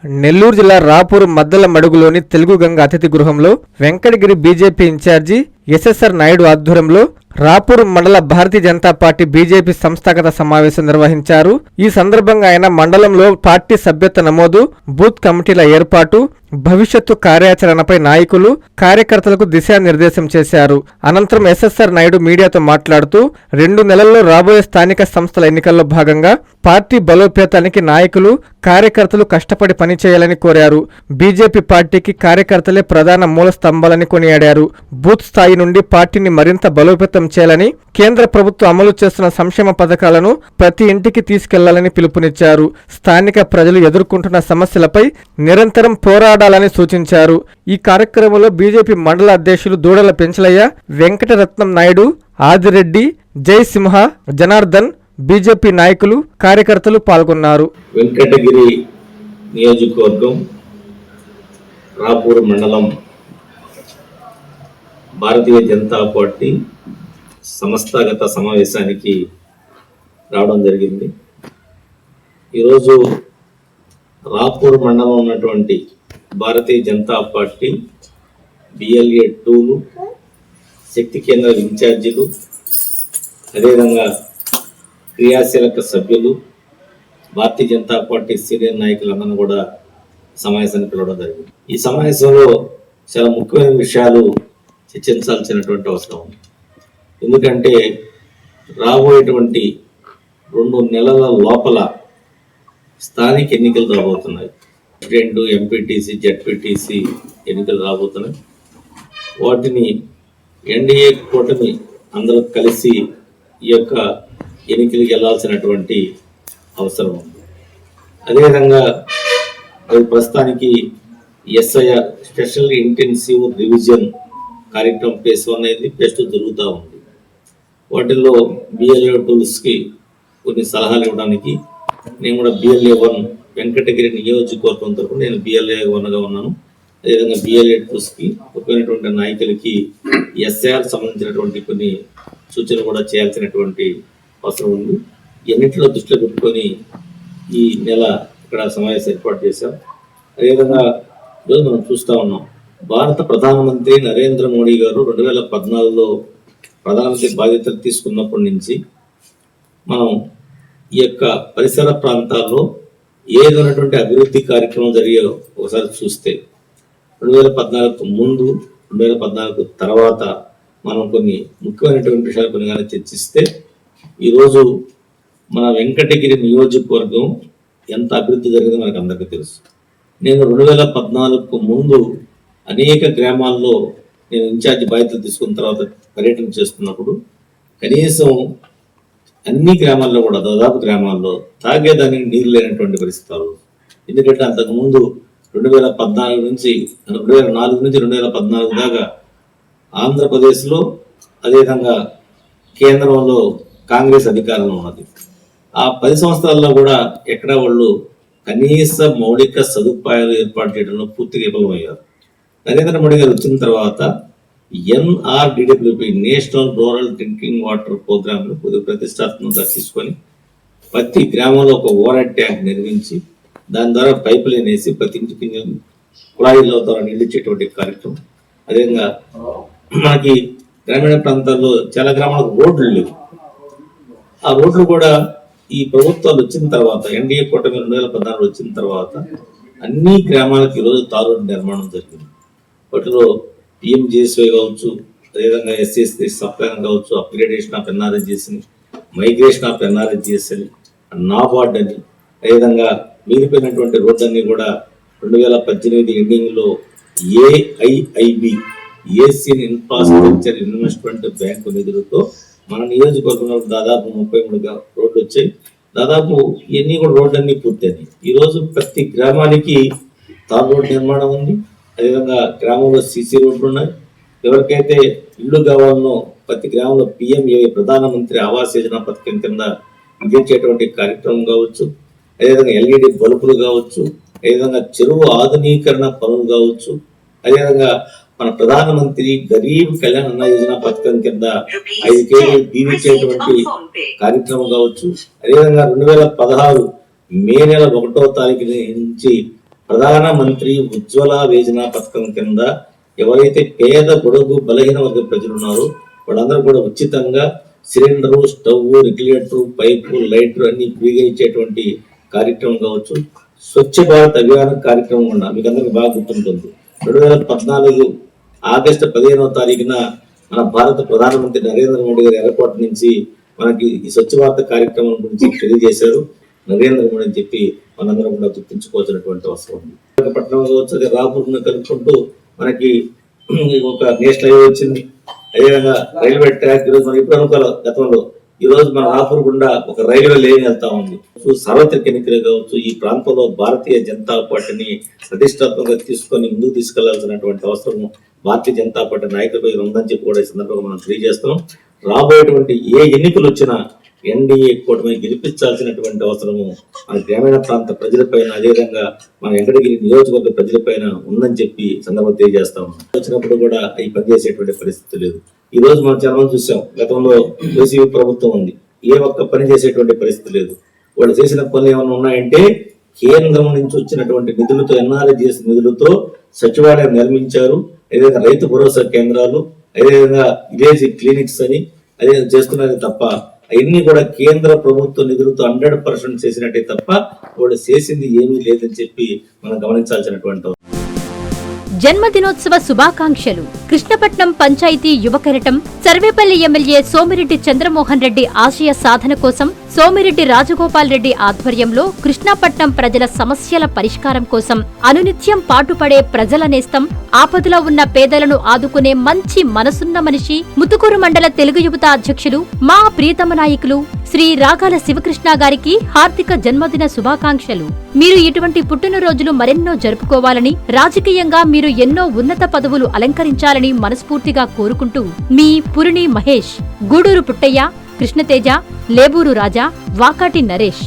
నెల్లూరు జిల్లా రాపూర్ మద్దల మడుగులోని తెలుగు గంగ అతిథి గృహంలో వెంకటగిరి బీజేపీ ఇన్ఛార్జి ఎస్ఎస్ఆర్ నాయుడు ఆధ్వర్యంలో రాపూర్ మండల భారతీయ జనతా పార్టీ బీజేపీ సంస్థాగత సమావేశం నిర్వహించారు. ఈ సందర్భంగా ఆయన మండలంలో పార్టీ సభ్యత్వ నమోదు, బూత్ కమిటీల ఏర్పాటు, భవిష్యత్తు కార్యాచరణపై నాయకులు, కార్యకర్తలకు దిశానిర్దేశం చేశారు. అనంతరం ఎస్ఎస్ఆర్ నాయుడు మీడియాతో మాట్లాడుతూ 2 నెలల్లో రాబోయే స్థానిక సంస్థల ఎన్నికల్లో భాగంగా పార్టీ బలోపేతానికి నాయకులు, కార్యకర్తలు కష్టపడి పనిచేయాలని కోరారు. బీజేపీ పార్టీకి కార్యకర్తలే ప్రధాన మూల స్తంభాలని కొనియాడారు. బూత్ స్థాయి నుండి పార్టీని మరింత బలోపేతం చేయాలని, కేంద్ర ప్రభుత్వం అమలు చేస్తున్న సంక్షేమ పథకాలను ప్రతి ఇంటికి తీసుకెళ్లాలని పిలుపునిచ్చారు. స్థానిక ప్రజలు ఎదుర్కొంటున్న సమస్యలపై నిరంతరం పోరాడాలని సూచించారు. ఈ కార్యక్రమంలో బీజేపీ మండల అధ్యక్షులు దూడల పెంచలయ్య, వెంకటరత్నం నాయుడు, ఆదిరెడ్డి, జయసింహ, జనార్దన్, బీజేపీ నాయకులు, కార్యకర్తలు పాల్గొన్నారు. వెంకటగిరి నియోజకవర్గం రాపూర్ మండలం భారతీయ జనతా పార్టీ సంస్థాగత సమావేశానికి రావడం జరిగింది. ఈరోజు రాపూర్ మండలం ఉన్నటువంటి భారతీయ జనతా పార్టీ బిఎల్ఏ 2లు, శక్తి కేంద్ర ఇన్ఛార్జీలు, అదేవిధంగా క్రియాశీలక సభ్యులు, భారతీయ జనతా పార్టీ సీనియర్ నాయకులందరూ కూడా సమావేశానికి పిలవడం జరిగింది. ఈ సమావేశంలో చాలా ముఖ్యమైన విషయాలు చర్చించాల్సినటువంటి అవసరం ఉంది. ఎందుకంటే రాబోయేటువంటి 2 నెలల లోపల స్థానిక ఎన్నికలు రాబోతున్నాయి. 2 ఎంపీటీసీ, జెడ్పీటీసీ ఎన్నికలు రాబోతున్నాయి. వాటిని ఎన్డీఏ కూటమి అందరూ కలిసి ఈ యొక్క ఎన్నికలకు వెళ్లాల్సినటువంటి అవసరం ఉంది. అదేవిధంగా ప్రస్తుతానికి ఎస్ఐఆర్ స్పెషల్ ఇంటెన్సివ్ రివిజన్ కార్యక్రమం ఫేజ్ 1 అయింది, ఫేజ్ 2 జరుగుతూ ఉంది. వాటిల్లో బిఎల్ఏ 2కి కొన్ని సలహాలు ఇవ్వడానికి నేను కూడా బిఎల్ఏ 1 వెంకటగిరి నియోజకవర్గం తరఫున నేను బిఎల్ఏ 1గా ఉన్నాను. అదేవిధంగా బిఎల్ఏ 2కి ఉపయోగమైనటువంటి నాయకులకి ఎస్ఐఆర్ సంబంధించినటువంటి కొన్ని సూచనలు కూడా చేయాల్సినటువంటి అవసరం ఉంది. ఎన్నింటిలో దృష్టిలో పెట్టుకొని ఈ నెల ఇక్కడ సమావేశం ఏర్పాటు చేశాం. అదేవిధంగా ఈరోజు మనం చూస్తూ ఉన్నాం, భారత ప్రధానమంత్రి నరేంద్ర మోడీ గారు 2014లో ప్రధానమంత్రి బాధ్యతలు తీసుకున్నప్పటి నుంచి మనం ఈ యొక్క పరిసర ప్రాంతాల్లో ఏదైనటువంటి అభివృద్ధి కార్యక్రమం జరిగే ఒకసారి చూస్తే 2014 ముందు, 2014 తర్వాత మనం కొన్ని ముఖ్యమైనటువంటి విషయాలు కొన్ని కానీ చర్చిస్తే ఈరోజు మన వెంకటగిరి నియోజకవర్గం ఎంత అభివృద్ధి జరిగిందో మనకు అందరికీ తెలుసు. నేను 2014 ముందు అనేక గ్రామాల్లో నేను ఇన్ఛార్జి బాధ్యతలు తీసుకున్న తర్వాత పర్యటన చేస్తున్నప్పుడు కనీసం అన్ని గ్రామాల్లో కూడా దాదాపు గ్రామాల్లో తాగేదానికి నీరు లేనటువంటి పరిస్థితులు. ఎందుకంటే అంతకుముందు 2014 నుంచి 2014 దాకా ఆంధ్రప్రదేశ్లో అదేవిధంగా కేంద్రంలో కాంగ్రెస్ అధికారంలో ఉన్నది. ఆ 10 సంవత్సరాల్లో కూడా ఎక్కడ వాళ్ళు కనీస మౌలిక సదుపాయాలు ఏర్పాటు చేయడంలో పూర్తిగా విఫలమయ్యారు. నరేంద్ర మోడీ గారు వచ్చిన తర్వాత NRDWP national rural drinking water ప్రోగ్రామ్ను కొద్దిగా ప్రతిష్టాత్మకంగా తీసుకొని ప్రతి గ్రామంలో ఒక ఓవర్ ట్యాంక్ నిర్మించి దాని ద్వారా పైపు లైన్ వేసి ప్రతి ఇంటికి కుళాయిల ద్వారా నీళ్ళు ఇచ్చేటువంటి కార్యక్రమం. అదేవిధంగా మనకి గ్రామీణ ప్రాంతాల్లో చాలా గ్రామాలకు రోడ్లు లేవు. ఆ రోడ్లు కూడా ఈ ప్రభుత్వాలు వచ్చిన తర్వాత, ఎన్డీఏ కూటమి 2014 వచ్చిన తర్వాత అన్ని గ్రామాలకు ఈరోజు తారు రోడ్డు నిర్మాణం జరిగింది. వాటిలో PMGSY కావచ్చు, అదేవిధంగా SC సప్లైన్ కావచ్చు, అప్గ్రేడేషన్ ఆఫ్ NRSGS అని, మైగ్రేషన్ ఆఫ్ NRSGS అని, నాబార్డ్ అని, అదేవిధంగా మిగిలిపోయినటువంటి రోడ్లన్నీ కూడా 2018 ఎండింగ్లో AIIB Asian infrastructure investment bank నిధులతో మన నియోజకవర్గంలో దాదాపు 33 రోడ్లు వచ్చాయి. దాదాపు ఇవన్నీ కూడా రోడ్లన్నీ పూర్తయినాయి. ఈరోజు ప్రతి గ్రామానికి తార్ రోడ్డు నిర్మాణం ఉంది. అదేవిధంగా గ్రామంలో CC రోడ్లు ఉన్నాయి. ఎవరికైతే ఇల్లు కావాలనో ప్రతి గ్రామంలో PMAY ప్రధానమంత్రి ఆవాస్ యోజన పథకం కింద అందించేటువంటి కార్యక్రమం కావచ్చు, అదేవిధంగా LED బల్బులు కావచ్చు, అదేవిధంగా చెరువు ఆధునీకరణ పనులు కావచ్చు, అదేవిధంగా మన ప్రధానమంత్రి గరీబ్ కళ్యాణ్ అన్న యోజన పథకం కింద 5 కేజీలు దీవించేటువంటి కార్యక్రమం కావచ్చు. అదేవిధంగా 2016 మే నెల 1వ తారీఖు నుంచి ప్రధానమంత్రి ఉజ్వల యోజన పథకం కింద ఎవరైతే పేద బడుగు బలహీన వర్గ ప్రజలు ఉన్నారో వాళ్ళందరూ కూడా ఉచితంగా cylinder, stove, regulator, pipe, lighter అన్ని ఫ్రీగా ఇచ్చేటువంటి కార్యక్రమం కావచ్చు. స్వచ్ఛ భారత్ అభియాన్ కార్యక్రమం కూడా మీకు అందరికి బాగా గుర్తుంటుంది. 2014 ఆగస్టు 15వ తారీఖున మన భారత ప్రధానమంత్రి నరేంద్ర మోడీ గారు ఎయిర్పోర్ట్ నుంచి మనకి ఈ స్వచ్ఛ భారత్ కార్యక్రమం గురించి తెలియజేశారు. నరేంద్ర మోడీ అని చెప్పి మనందరం కూడా గుర్తుంచుకోవాల్సినటువంటి అవసరం ఉంది. పట్టణం కావచ్చు, అదే రాపూర్ను కలుపుకుంటూ మనకి ఒక నేషనల్ హైవే వచ్చింది. అదేవిధంగా రైల్వే ట్రాక్ ఈరోజు మనం ఇప్పుడు అనుకోవాలి. గతంలో ఈ రోజు మన రాపూర్ గుండా ఒక రైల్వే లేన్ వెళ్తా ఉంది. సార్వత్రిక ఎన్నికలు కావచ్చు, ఈ ప్రాంతంలో భారతీయ జనతా పార్టీని ప్రతిష్టాత్మకంగా తీసుకొని ముందుకు తీసుకెళ్లాల్సినటువంటి అవసరం భారతీయ జనతా పార్టీ నాయకులపై ఉందని చెప్పి కూడా ఈ సందర్భంగా మనం తెలియజేస్తున్నాం. రాబోయేటువంటి ఏ ఎన్నికలు వచ్చినా ఎన్డీఏ కూటమి గెలిపించాల్సినటువంటి అవసరము మన గ్రామీణ ప్రాంత ప్రజలపైన, అదేవిధంగా మన వెంకటగిరి నియోజకవర్గ ప్రజలపైన ఉందని చెప్పి సందర్భంగా తెలియజేస్తా ఉన్నాం. వచ్చినప్పుడు కూడా ఈ పనిచేసేటువంటి పరిస్థితి లేదు. ఈ రోజు మనం చాలా మంది చూసాం. గతంలో వైసీపీ ప్రభుత్వం ఉంది, ఏ ఒక్క పని చేసేటువంటి పరిస్థితి లేదు. వాళ్ళు చేసిన పనులు ఏమైనా ఉన్నాయంటే కేంద్రం నుంచి వచ్చినటువంటి నిధులతో, ఎన్ఆర్జీఎస్ నిధులతో సచివాలయం నిర్మించారు. అదేవిధంగా రైతు భరోసా కేంద్రాలు, అదేవిధంగా విలేజ్ క్లినిక్స్ అని అదే చేస్తున్నది తప్ప అవన్నీ కూడా కేంద్ర ప్రభుత్వ నిధులతో 100% చేసినట్టే తప్ప వాళ్ళు చేసింది ఏమీ లేదని చెప్పి మనం గమనించాల్సినటువంటి. జన్మదినోత్సవ శుభాకాంక్షలు. కృష్ణపట్నం పంచాయతీ యువకెరటం సర్వేపల్లి ఎమ్మెల్యే సోమిరెడ్డి చంద్రమోహన్ రెడ్డి ఆశయ సాధన కోసం సోమిరెడ్డి రాజగోపాల్ రెడ్డి ఆధ్వర్యంలో కృష్ణపట్నం ప్రజల సమస్యల పరిష్కారం కోసం అనునిత్యం పాటుపడే ప్రజల నేస్తం, ఆపదలో ఉన్న పేదలను ఆదుకునే మంచి మనసున్న మనిషి, ముతుకూరు మండల తెలుగు యువత అధ్యక్షులు మా ప్రియతమ నాయకులు శ్రీ రాగాల శివకృష్ణ గారికి హార్దిక జన్మదిన శుభాకాంక్షలు. మీరు ఇటువంటి పుట్టినరోజులు మరెన్నో జరుపుకోవాలని, రాజకీయంగా మీరు ఎన్నో ఉన్నత పదవులు అలంకరించాలని మనస్ఫూర్తిగా కోరుకుంటూ మీ పురిణి మహేష్, గూడూరు పుట్టయ్య, కృష్ణతేజ, లేబూరు రాజా, వాకాటి నరేష్.